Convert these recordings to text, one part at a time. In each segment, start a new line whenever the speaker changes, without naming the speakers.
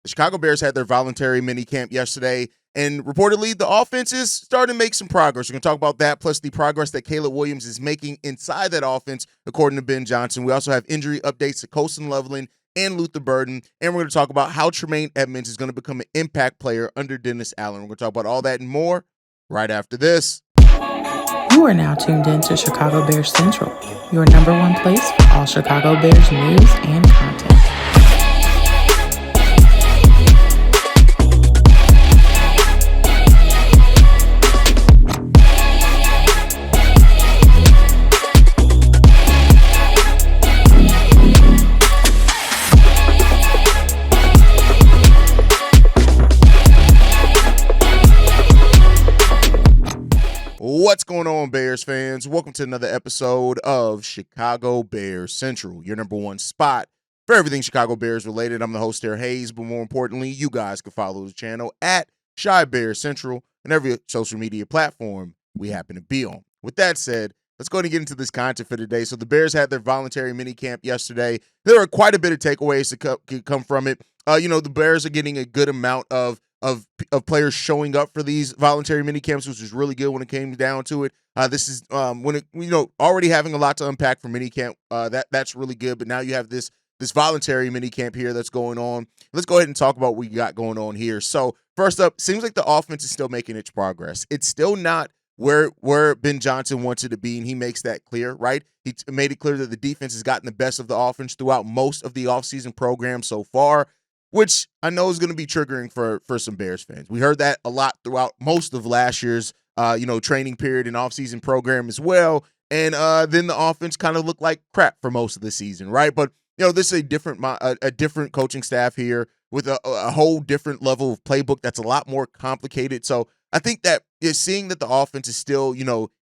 The Chicago Bears had their voluntary mini camp yesterday, and reportedly the offense is starting to make some progress. We're going to talk about that, plus the progress that Caleb Williams is making inside that offense, according to Ben Johnson. We also have injury updates to Colston, Loveland, and Luther Burden, and we're going to talk about how Tremaine Edmonds is going to become an impact player under Dennis Allen. We're going to talk about all that and more right after this.
You are now tuned in to Chicago Bears Central, your number one place for all Chicago Bears news and content.
What's going on, Bears fans? Welcome to another episode of Chicago Bears Central, your number one spot for everything Chicago Bears related. I'm the host, Derek Hayes, but more importantly, you guys can follow the channel at Chi Bears Central and every social media platform we happen to be on. With that said, let's go ahead and get into this content for today. So the Bears had their voluntary mini camp yesterday. There are quite a bit of takeaways to come from it. The Bears are getting a good amount of players showing up for these voluntary mini camps, which was really good when it came down to it. This is already having a lot to unpack for mini camp. That's really good. But now you have this voluntary mini camp here that's going on. Let's go ahead and talk about what we got going on here. So first up, seems like the offense is still making its progress. It's still not where Ben Johnson wants it to be, and he makes that clear, right? He made it clear that the defense has gotten the best of the offense throughout most of the offseason program so far, which I know is going to be triggering for some Bears fans. We heard that a lot throughout most of last year's, training period and offseason program as well. And then the offense kind of looked like crap for most of the season, right? But, this is a different coaching staff here with a whole different level of playbook that's a lot more complicated. So I think that seeing that the offense is still,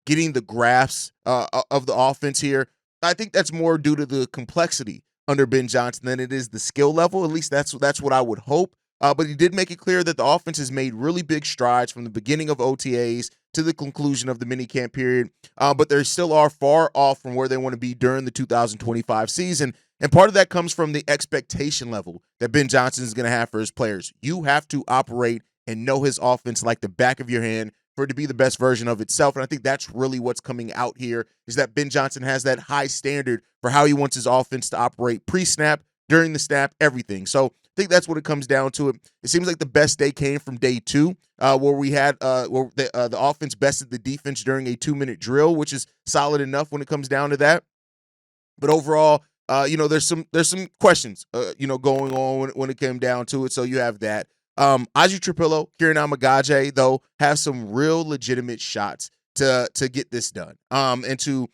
getting the grasp of the offense here, I think that's more due to the complexity under Ben Johnson than it is the skill level. At least that's what I would hope. But he did make it clear that the offense has made really big strides from the beginning of OTAs to the conclusion of the minicamp period. But they still are far off from where they want to be during the 2025 season. And part of that comes from the expectation level that Ben Johnson is going to have for his players. You have to operate and know his offense like the back of your hand for it to be the best version of itself. And I think that's really what's coming out here, is that Ben Johnson has that high standard for how he wants his offense to operate pre-snap, during the snap, everything. So I think that's what it comes down to. It seems like the best day came from day two, where we had the offense bested the defense during a 2-minute drill, which is solid enough when it comes down to that. But overall, there's some questions, going on when it came down to it. So you have that. Aji Trapillo, Kieran Amagaje, though, have some real legitimate shots to get this done, and to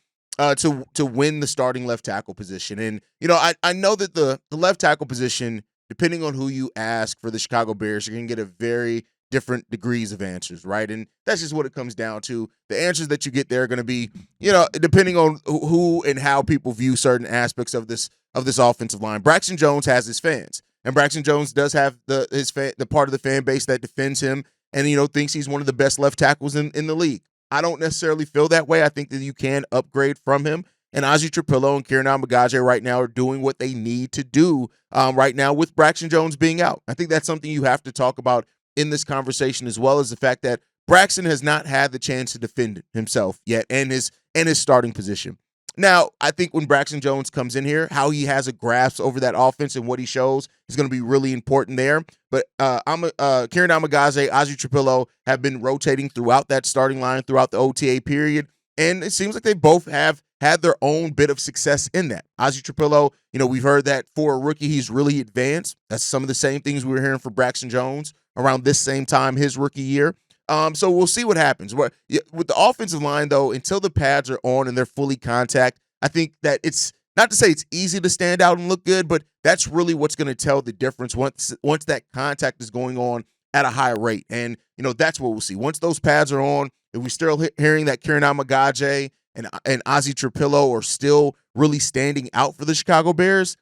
win the starting left tackle position. And, I know that the left tackle position, depending on who you ask for the Chicago Bears, you're going to get a very different degrees of answers, right? And that's just what it comes down to. The answers that you get there are going to be, depending on who and how people view certain aspects of this offensive line. Braxton Jones has his fans. And Braxton Jones does have the part of the fan base that defends him and, thinks he's one of the best left tackles in the league. I don't necessarily feel that way. I think that you can upgrade from him. And Aji Trapillo and Kieran Amagaje right now are doing what they need to do right now with Braxton Jones being out. I think that's something you have to talk about in this conversation, as well as the fact that Braxton has not had the chance to defend himself yet and his starting position. Now, I think when Braxton Jones comes in here, how he has a grasp over that offense and what he shows is going to be really important there. But Kieran Amagaze, Aji Trapillo have been rotating throughout that starting line throughout the OTA period, and it seems like they both have had their own bit of success in that. Aji Trapillo, we've heard that for a rookie, he's really advanced. That's some of the same things we were hearing for Braxton Jones around this same time his rookie year. So we'll see what happens. With the offensive line, though, until the pads are on and they're fully contact, I think that it's not to say it's easy to stand out and look good, but that's really what's going to tell the difference once that contact is going on at a high rate. And, that's what we'll see. Once those pads are on, if we're still hearing that Kieran Amagaje and Aji Trapillo are still really standing out for the Chicago Bears,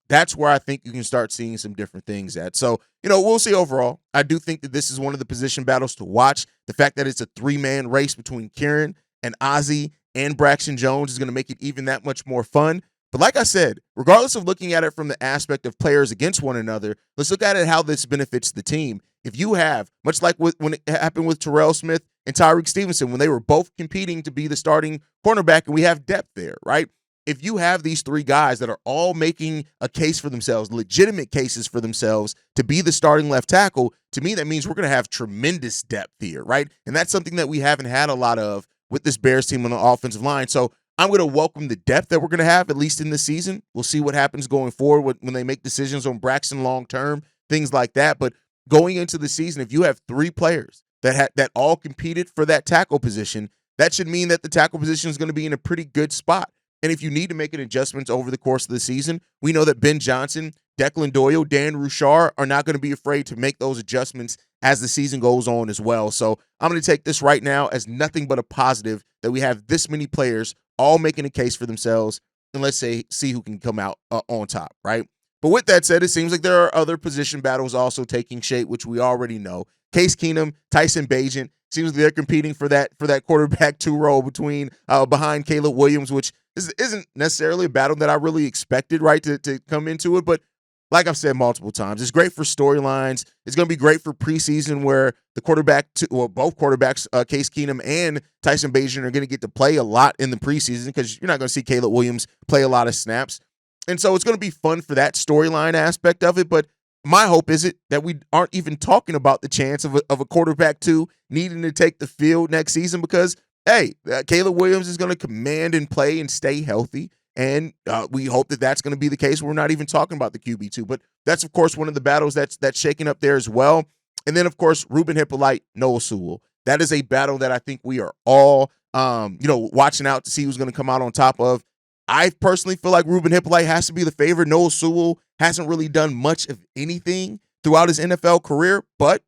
that's where I think you can start seeing some different things at. So, we'll see overall. I do think that this is one of the position battles to watch. The fact that it's a 3-man race between Kieran and Ozzy and Braxton Jones is going to make it even that much more fun. But like I said, regardless of looking at it from the aspect of players against one another, let's look at it how this benefits the team. If you have, much like when it happened with Terrell Smith and Tyreek Stevenson, when they were both competing to be the starting cornerback, and we have depth there, right? If you have these three guys that are all making a case for themselves, legitimate cases for themselves to be the starting left tackle, to me, that means we're going to have tremendous depth here, right? And that's something that we haven't had a lot of with this Bears team on the offensive line. So I'm going to welcome the depth that we're going to have, at least in this season. We'll see what happens going forward when they make decisions on Braxton long-term, things like that. But going into the season, if you have three players that all competed for that tackle position, that should mean that the tackle position is going to be in a pretty good spot. And if you need to make an adjustment over the course of the season, we know that Ben Johnson, Declan Doyle, Dan Rouchar are not going to be afraid to make those adjustments as the season goes on as well. So I'm going to take this right now as nothing but a positive that we have this many players all making a case for themselves, and let's see who can come out on top, right? But with that said, it seems like there are other position battles also taking shape, which we already know. Case Keenum, Tyson Bagent, seems like they're competing for that quarterback 2 role behind Caleb Williams, which isn't necessarily a battle that I really expected, right, to come into it. But like I've said multiple times, it's great for storylines. It's going to be great for preseason where both quarterbacks, Case Keenum and Tyson Bagent, are going to get to play a lot in the preseason because you're not going to see Caleb Williams play a lot of snaps. And so it's going to be fun for that storyline aspect of it. But my hope is that we aren't even talking about the chance of a quarterback 2 needing to take the field next season because, hey, Caleb Williams is going to command and play and stay healthy. And we hope that that's going to be the case. We're not even talking about the QB2. But that's, of course, one of the battles that's shaking up there as well. And then, of course, Ruben Hippolyte, Noah Sewell. That is a battle that I think we are all, watching out to see who's going to come out on top of. I personally feel like Ruben Hippolyte has to be the favorite. Noah Sewell hasn't really done much of anything throughout his NFL career, but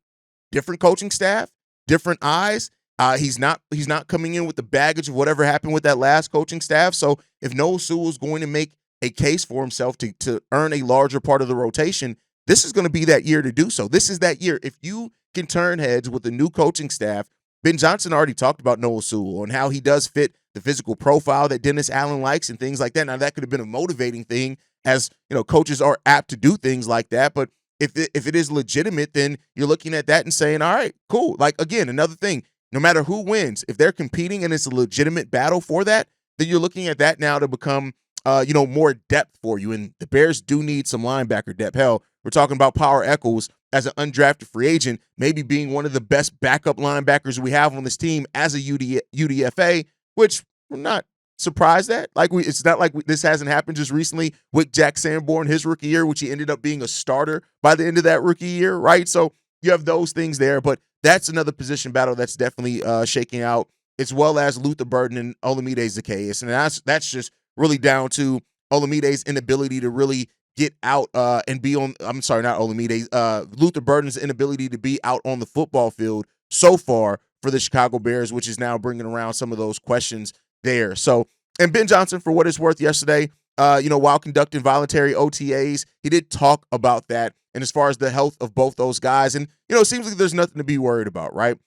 different coaching staff, different eyes. He's not coming in with the baggage of whatever happened with that last coaching staff. So if Noah Sewell is going to make a case for himself to earn a larger part of the rotation, this is going to be that year to do so. This is that year. If you can turn heads with the new coaching staff, Ben Johnson already talked about Noah Sewell and how he does fit the physical profile that Dennis Allen likes and things like that. Now, that could have been a motivating thing, as coaches are apt to do things like that. But if it is legitimate, then you're looking at that and saying, all right, cool. Like, again, another thing, no matter who wins, if they're competing and it's a legitimate battle for that, then you're looking at that now to become, more depth for you. And the Bears do need some linebacker depth. Hell, we're talking about Power Echols as an undrafted free agent, maybe being one of the best backup linebackers we have on this team as a UDFA, which we're not surprised at. It's not like this hasn't happened just recently with Jack Sanborn, his rookie year, which he ended up being a starter by the end of that rookie year, right? So you have those things there, but that's another position battle that's definitely shaking out, as well as Luther Burden and Olamide Zaccheaus. And that's just really down to Olamide's inability to really get out and be on – I'm sorry, not Olamide. Luther Burden's inability to be out on the football field so far for the Chicago Bears, which is now bringing around some of those questions there. So, and Ben Johnson, for what it's worth, yesterday, while conducting voluntary OTAs, he did talk about that. And as far as the health of both those guys, and, it seems like there's nothing to be worried about, right?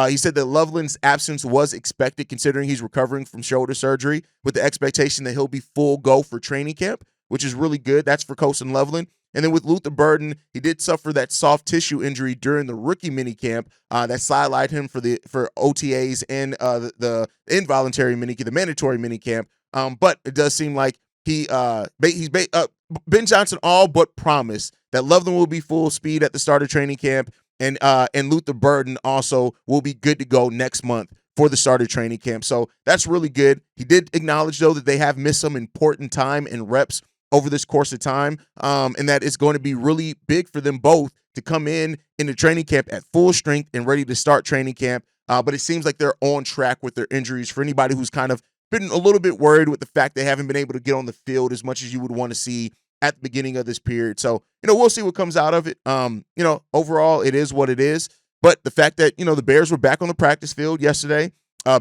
He said that Loveland's absence was expected considering he's recovering from shoulder surgery, with the expectation that he'll be full go for training camp, which is really good. That's for Colston Loveland. And then with Luther Burden, he did suffer that soft tissue injury during the rookie minicamp that sidelined him for OTAs and the involuntary minicamp, the mandatory minicamp. But it does seem like Ben Johnson all but promised that Loveland will be full speed at the start of training camp, and Luther Burden also will be good to go next month for the start of training camp. So that's really good. He did acknowledge, though, that they have missed some important time and reps over this course of time, and that it's going to be really big for them both to come into training camp at full strength and ready to start training camp. But it seems like they're on track with their injuries. For anybody who's kind of been a little bit worried with the fact they haven't been able to get on the field as much as you would want to see at the beginning of this period. So, we'll see what comes out of it. Overall, it is what it is. But the fact that, the Bears were back on the practice field yesterday,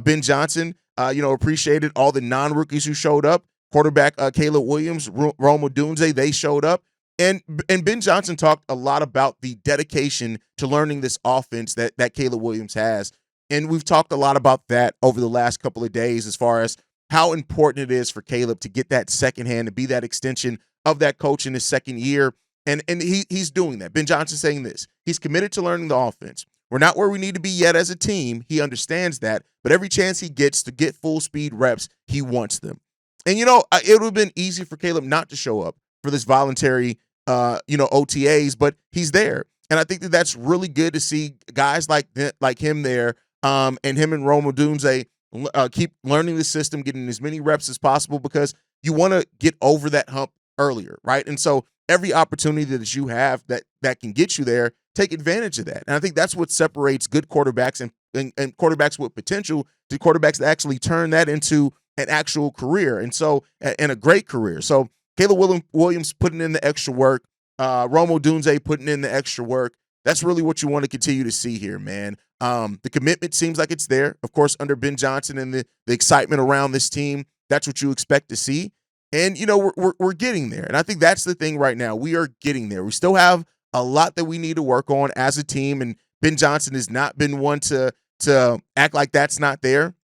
Ben Johnson, appreciated all the non-rookies who showed up. Quarterback Caleb Williams, Rome Odunze, they showed up. And Ben Johnson talked a lot about the dedication to learning this offense that Caleb Williams has. And we've talked a lot about that over the last couple of days as far as how important it is for Caleb to get that second hand, to be that extension of that coach in his second year. And he's doing that. Ben Johnson saying this. He's committed to learning the offense. We're not where we need to be yet as a team. He understands that. But every chance he gets to get full speed reps, he wants them. And, it would have been easy for Caleb not to show up for this voluntary, OTAs, but he's there. And I think that that's really good to see guys like him there, and him and Rome Odunze keep learning the system, getting as many reps as possible, because you want to get over that hump earlier, right? And so every opportunity that you have that can get you there, take advantage of that. And I think that's what separates good quarterbacks and quarterbacks with potential to quarterbacks that actually turn that into an actual career, and a great career. So Caleb Williams putting in the extra work, Rome Odunze putting in the extra work. That's really what you want to continue to see here, man. The commitment seems like it's there. Of course, under Ben Johnson and the excitement around this team, that's what you expect to see. And, we're getting there. And I think that's the thing right now. We are getting there. We still have a lot that we need to work on as a team. And Ben Johnson has not been one to act like that's not there.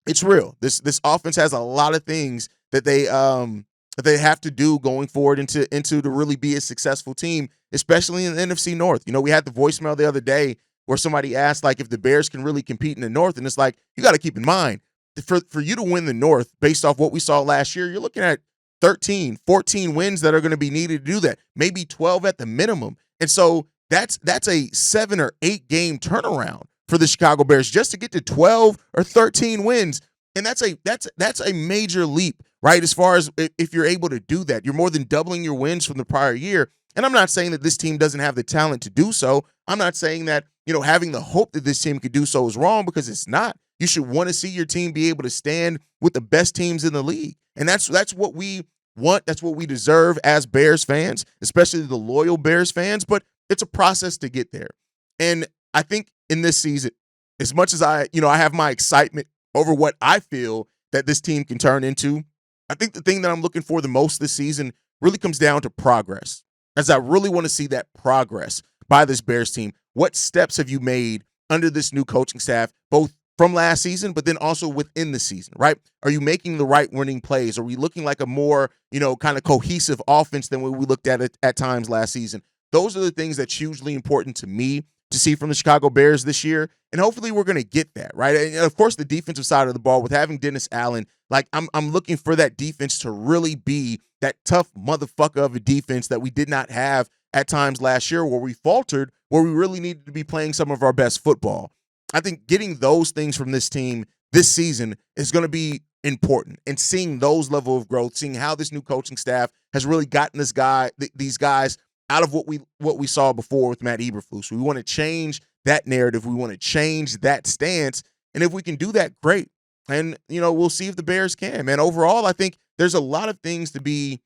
It's real. This offense has a lot of things that they have to do going forward into to really be a successful team, especially in the NFC North. We had the voicemail the other day where somebody asked, like, if the Bears can really compete in the North. And it's like, you got to keep in mind, for you to win the North based off what we saw last year, you're looking at 13, 14 wins that are going to be needed to do that, maybe 12 at the minimum. And so that's a 7 or 8 game turnaround for the Chicago Bears just to get to 12 or 13 wins. And that's a major leap, right? As far as if you're able to do that, you're more than doubling your wins from the prior year. And I'm not saying that this team doesn't have the talent to do so. I'm not saying that, having the hope that this team could do so is wrong, because it's not. You should want to see your team be able to stand with the best teams in the league. And that's what we want. That's what we deserve as Bears fans, especially the loyal Bears fans. But it's a process to get there. And I think in this season, as much as I have my excitement over what I feel that this team can turn into, I think the thing that I'm looking for the most this season really comes down to progress, as I really want to see that progress by this Bears team. What steps have you made under this new coaching staff, both from last season, but then also within the season, right? Are you making the right winning plays? Are we looking like a more, kind of cohesive offense than what we looked at times last season? Those are the things that's hugely important to me to see from the Chicago Bears this year. And hopefully we're going to get that, right? And of course, the defensive side of the ball with having Dennis Allen, like I'm looking for that defense to really be that tough motherfucker of a defense that we did not have at times last year, where we faltered, where we really needed to be playing some of our best football. I think getting those things from this team this season is going to be important, and seeing those level of growth, seeing how this new coaching staff has really gotten these guys out of what we saw before with Matt Eberflus. We want to change that narrative. We want to change that stance. And if we can do that, great. And, we'll see if the Bears can. Man, overall, I think there's a lot of things to be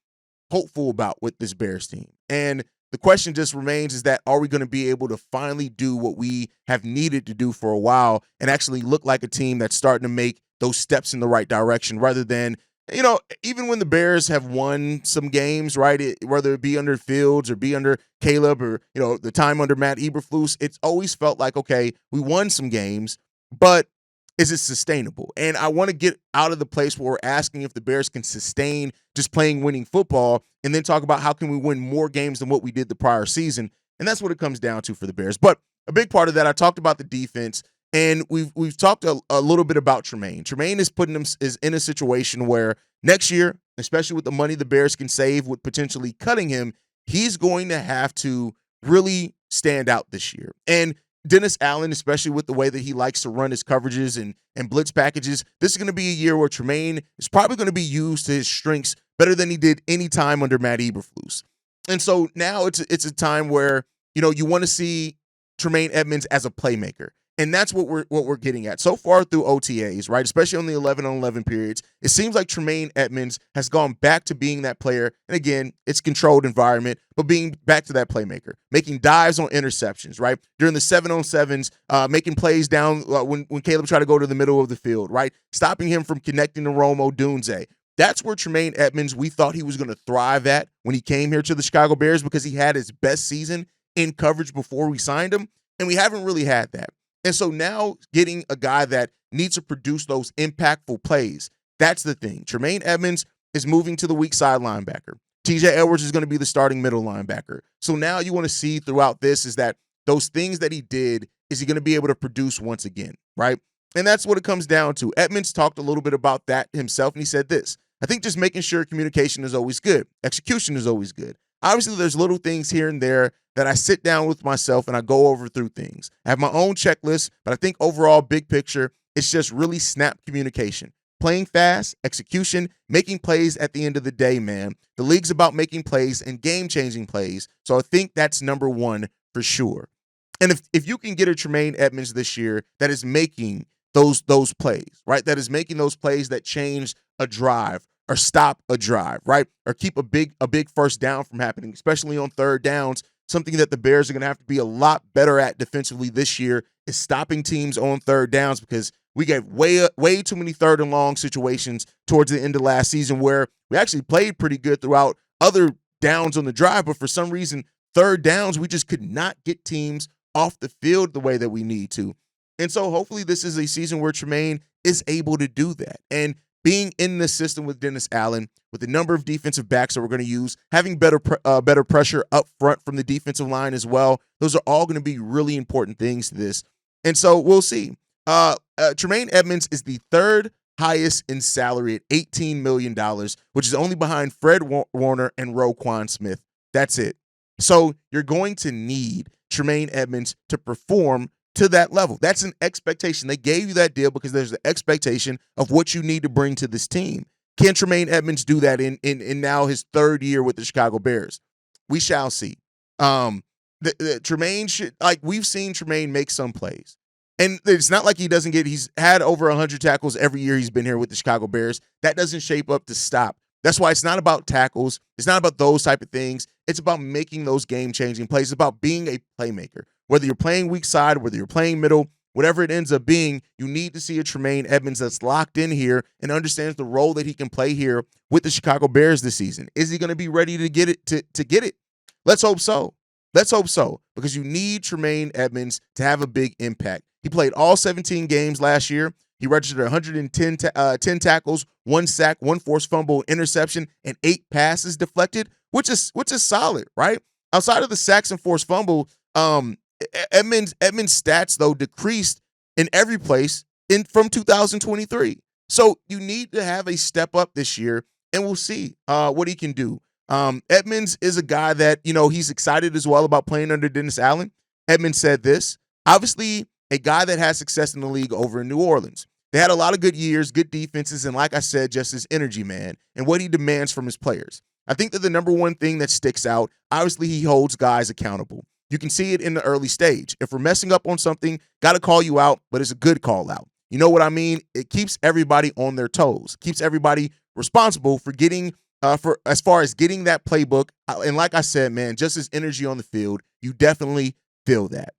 hopeful about with this Bears team. And the question just remains is that, are we going to be able to finally do what we have needed to do for a while and actually look like a team that's starting to make those steps in the right direction, rather than, even when the Bears have won some games, right, whether it be under Fields or be under Caleb or, the time under Matt Eberflus, it's always felt like, okay, we won some games, but is it sustainable? And I want to get out of the place where we're asking if the Bears can sustain just playing winning football, and then talk about how can we win more games than what we did the prior season. And that's what it comes down to for the Bears. But a big part of that, I talked about the defense, and we've talked a little bit about Tremaine. Tremaine is in a situation where next year, especially with the money the Bears can save with potentially cutting him, he's going to have to really stand out this year. And Dennis Allen, especially with the way that he likes to run his coverages and blitz packages, this is going to be a year where Tremaine is probably going to be used to his strengths better than he did any time under Matt Eberflus. And so now it's a time where, you want to see Tremaine Edmonds as a playmaker. And that's what we're getting at. So far through OTAs, right, especially on the 11-on-11 periods, it seems like Tremaine Edmonds has gone back to being that player. And again, it's controlled environment, but being back to that playmaker, making dives on interceptions, right, during the 7-on-7s, making plays down when Caleb tried to go to the middle of the field, right, stopping him from connecting to Rome Odunze. That's where Tremaine Edmonds, we thought he was going to thrive at when he came here to the Chicago Bears, because he had his best season in coverage before we signed him, and we haven't really had that. And so now getting a guy that needs to produce those impactful plays, That's the thing. Tremaine Edmonds is moving to the weak side linebacker. TJ Edwards is going to be the starting middle linebacker. So now you want to see throughout this is that those things that he did, is he going to be able to produce once again, right? And that's what it comes down to. Edmonds talked a little bit about that himself, and he said this: I think just making sure communication is always good. Execution is always good. Obviously, there's little things here and there that I sit down with myself and I go over through things. I have my own checklist, but I think overall, big picture, it's just really snap communication. Playing fast, execution, making plays at the end of the day, man. The league's about making plays and game-changing plays. So I think that's number one for sure. And if you can get a Tremaine Edmonds this year that is making those plays, right? That is making those plays that change a drive or stop a drive, right? Or keep a big first down from happening, especially on third downs. Something that the Bears are going to have to be a lot better at defensively this year is stopping teams on third downs, because we gave way too many third and long situations towards the end of last season where we actually played pretty good throughout other downs on the drive, but for some reason, third downs, we just could not get teams off the field the way that we need to. And so hopefully this is a season where Tremaine is able to do that. And being in the system with Dennis Allen, with the number of defensive backs that we're going to use, having better pressure up front from the defensive line as well, those are all going to be really important things to this. And so we'll see. Tremaine Edmonds is the third highest in salary at $18 million, which is only behind Fred Warner and Roquan Smith. That's it. So you're going to need Tremaine Edmonds to perform to that level. That's an expectation. They gave you that deal because there's the expectation of what you need to bring to this team. Can Tremaine Edmonds do that in now his third year with the Chicago Bears? We shall see. Tremaine should, like, we've seen Tremaine make some plays. And it's not like he's had over 100 tackles every year he's been here with the Chicago Bears. That doesn't shape up to stop. That's why it's not about tackles. It's not about those type of things. It's about making those game-changing plays. It's about being a playmaker. Whether you're playing weak side, whether you're playing middle, whatever it ends up being, you need to see a Tremaine Edmonds that's locked in here and understands the role that he can play here with the Chicago Bears this season. Is he going to be ready to get it? To get it? Let's hope so. Let's hope so, because you need Tremaine Edmonds to have a big impact. He played all 17 games last year. He registered 110 10 tackles, 1 sack, 1 forced fumble, interception, and 8 passes deflected, which is solid, right? Outside of the sacks and forced fumble, Edmonds' stats, though, decreased in every place from 2023. So you need to have a step up this year, and we'll see what he can do. Edmonds is a guy that, he's excited as well about playing under Dennis Allen. Edmonds said this: obviously, a guy that has success in the league over in New Orleans. They had a lot of good years, good defenses, and like I said, just his energy, man, and what he demands from his players. I think that the number one thing that sticks out, obviously, he holds guys accountable. You can see it in the early stage. If we're messing up on something, got to call you out, but it's a good call out. You know what I mean? It keeps everybody on their toes, keeps everybody responsible for getting, for as far as getting that playbook. And like I said, man, just his energy on the field, you definitely feel that.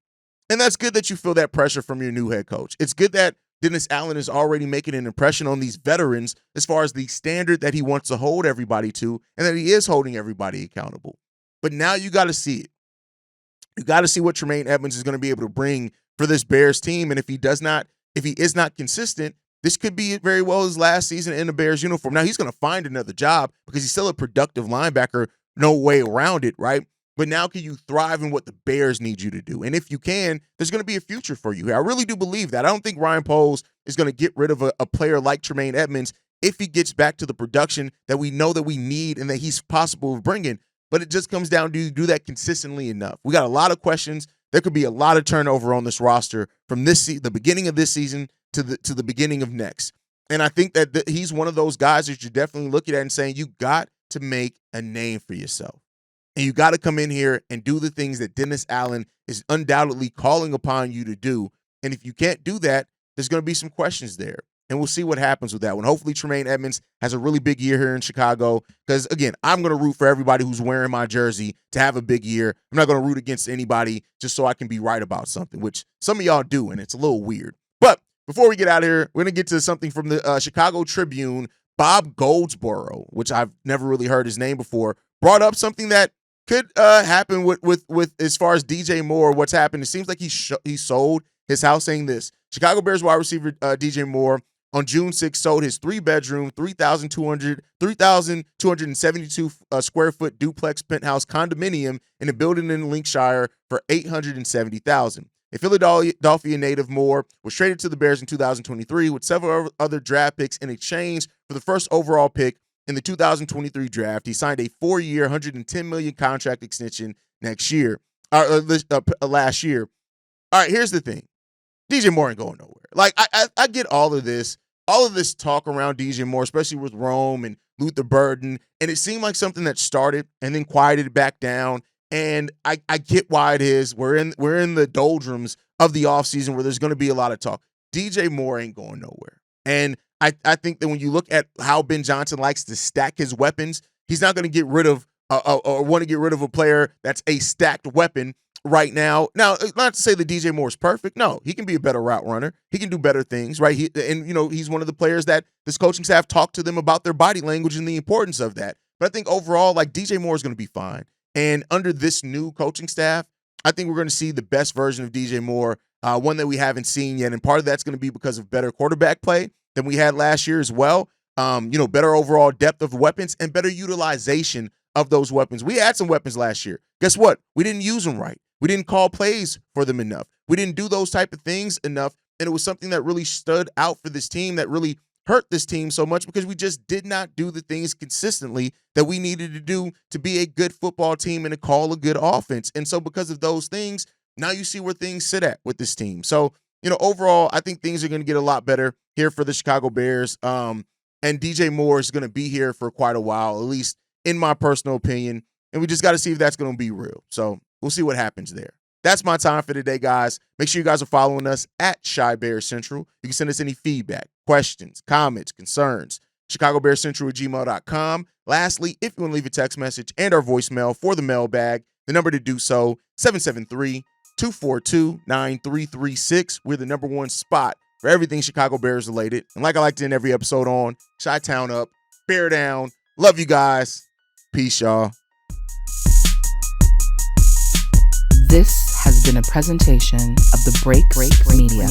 And that's good that you feel that pressure from your new head coach. It's good that Dennis Allen is already making an impression on these veterans as far as the standard that he wants to hold everybody to, and that he is holding everybody accountable. But now you got to see it. You got to see what Tremaine Edmonds is going to be able to bring for this Bears team. And if he is not consistent, this could be very well his last season in the Bears uniform. Now he's going to find another job because he's still a productive linebacker, no way around it, right? But now can you thrive in what the Bears need you to do? And if you can, there's going to be a future for you here. I really do believe that. I don't think Ryan Poles is going to get rid of a player like Tremaine Edmonds if he gets back to the production that we know that we need and that he's possible of bringing. But it just comes down to, you do that consistently enough. We got a lot of questions. There could be a lot of turnover on this roster from the beginning of this season to the beginning of next. And I think that he's one of those guys that you're definitely looking at and saying, you got to make a name for yourself. And you got to come in here and do the things that Dennis Allen is undoubtedly calling upon you to do. And if you can't do that, there's going to be some questions there. And we'll see what happens with that one. Hopefully Tremaine Edmonds has a really big year here in Chicago. Because, again, I'm going to root for everybody who's wearing my jersey to have a big year. I'm not going to root against anybody just so I can be right about something, which some of y'all do, and it's a little weird. But before we get out of here, we're going to get to something from the Chicago Tribune. Bob Goldsboro, which I've never really heard his name before, brought up something that could happen with as far as DJ Moore. What's happened? It seems like he sold his house, saying this: Chicago Bears wide receiver DJ Moore on June 6th sold his 3-bedroom, 3,272 square foot duplex penthouse condominium in a building in Lincolnshire for $870,000. A Philadelphia native, Moore was traded to the Bears in 2023 with several other draft picks in exchange for the first overall pick in the 2023 draft. He signed a 4-year, $110 million contract extension last year. All right, here's the thing. DJ Moore ain't going nowhere. Like, I get all of this talk around DJ Moore, especially with Rome and Luther Burden, and it seemed like something that started and then quieted back down. And I get why it is. We're in the doldrums of the offseason where there's going to be a lot of talk. DJ Moore ain't going nowhere. And I think that when you look at how Ben Johnson likes to stack his weapons, he's not going to get rid of or want to get rid of a player that's a stacked weapon right now. Now, not to say that DJ Moore is perfect. No, he can be a better route runner. He can do better things, right? He's one of the players that this coaching staff talked to them about their body language and the importance of that. But I think overall, like, DJ Moore is going to be fine. And under this new coaching staff, I think we're going to see the best version of DJ Moore, one that we haven't seen yet. And part of that's going to be because of better quarterback play than we had last year as well. Better overall depth of weapons and better utilization of those weapons. We had some weapons last year. Guess what? We didn't use them right. We didn't call plays for them enough. We didn't do those type of things enough. And it was something that really stood out for this team, that really hurt this team so much, because we just did not do the things consistently that we needed to do to be a good football team and to call a good offense. And so because of those things, now you see where things sit at with this team. So, overall, I think things are going to get a lot better here for the Chicago Bears. And DJ Moore is going to be here for quite a while, at least in my personal opinion. And we just got to see if that's going to be real. So we'll see what happens there. That's my time for today, guys. Make sure you guys are following us at Chi Bears Central. You can send us any feedback, questions, comments, concerns, chicagobearscentral@gmail.com. Lastly, if you want to leave a text message and our voicemail for the mailbag, the number to do so, 773-242-9336. We're the number one spot for everything Chicago Bears related. And like I like to end every episode on, Chi-Town up, Bear down. Love you guys. Peace, y'all.
This has been a presentation of the Break Media.